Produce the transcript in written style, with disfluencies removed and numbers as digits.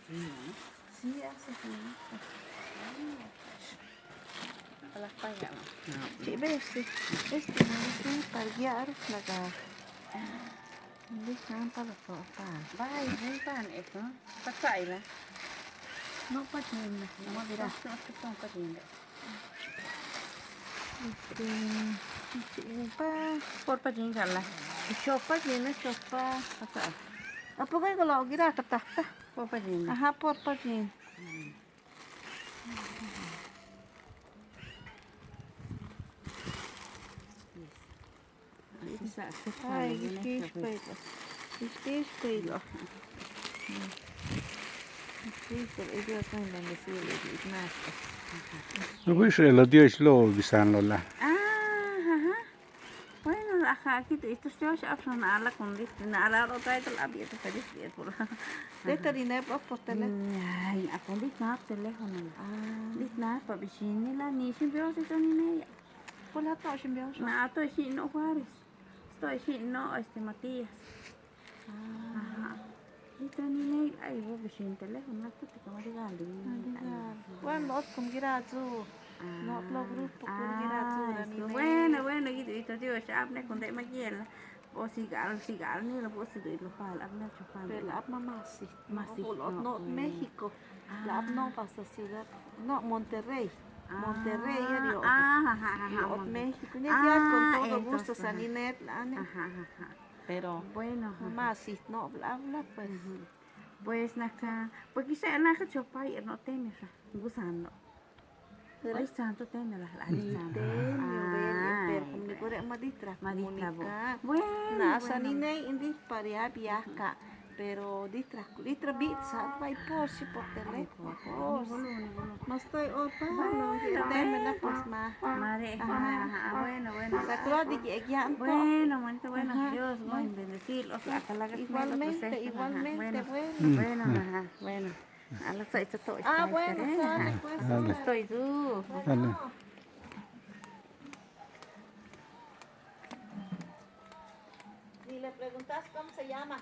frío, ¿no? Sí, hace frío. A las payas, ¿no? Sí, ves, sí. Este no es para guiar la cara. Dejan para papá. Vai, vem pan itu. Pakai lah. No para tienda. Nama dirah tu kita pakai ni. Por pakai lah. Sopa tiene sopa. ¿A poco hay lo que era tata? Por pakai. Ajá, por patín. Ay, fish pelo. Fish pelo. Fish pelo. Ellos están bendecidos y más. No puede lo dio es lo guisando la. Ah, bueno, acá aquí esto se hace afronarla con nada lo trae todo la vida feliz bien por. De terina por teléfono. Ay, a con disnap teléfono. Disnap pa bicini la ni siempre hace todo ni nada. Por la tocha me hace. Na to si no Juárez. Estoy si no Matías. Ajá. Dito ni nada ay vos bicini teléfono la puta como regalo. Bueno, no con girazo. No lo grupo con girazo ni Bueno, gitu tío, siap nih kontek makiel. O sigal ni lo bos sigal lo pal, abna chupal. Pero la mamá sí. Masih, No, México. La no pasa ciudad. No, Monterrey. Monterrey ya dio. México. Ya con todo gusto Saninet. Pero Bueno, mamá sí, no habla pues. Pues naka, pues quizá naka chupay no tener gusano. Ay santo tener la santo. Pero como ni por más Maditra. Bueno, nasa ni ne hindi para viaja. Pero ditra bit sa vai posi por teléfono. No estoy opa, no me la pues ma. Mare, bueno. La Claudia que ya Bueno, Dios, muy bendecirlo. Igualmente. Bueno. A las 6 estoy. Bueno, sale pues. Estoy tú. Si le preguntas cómo se llama.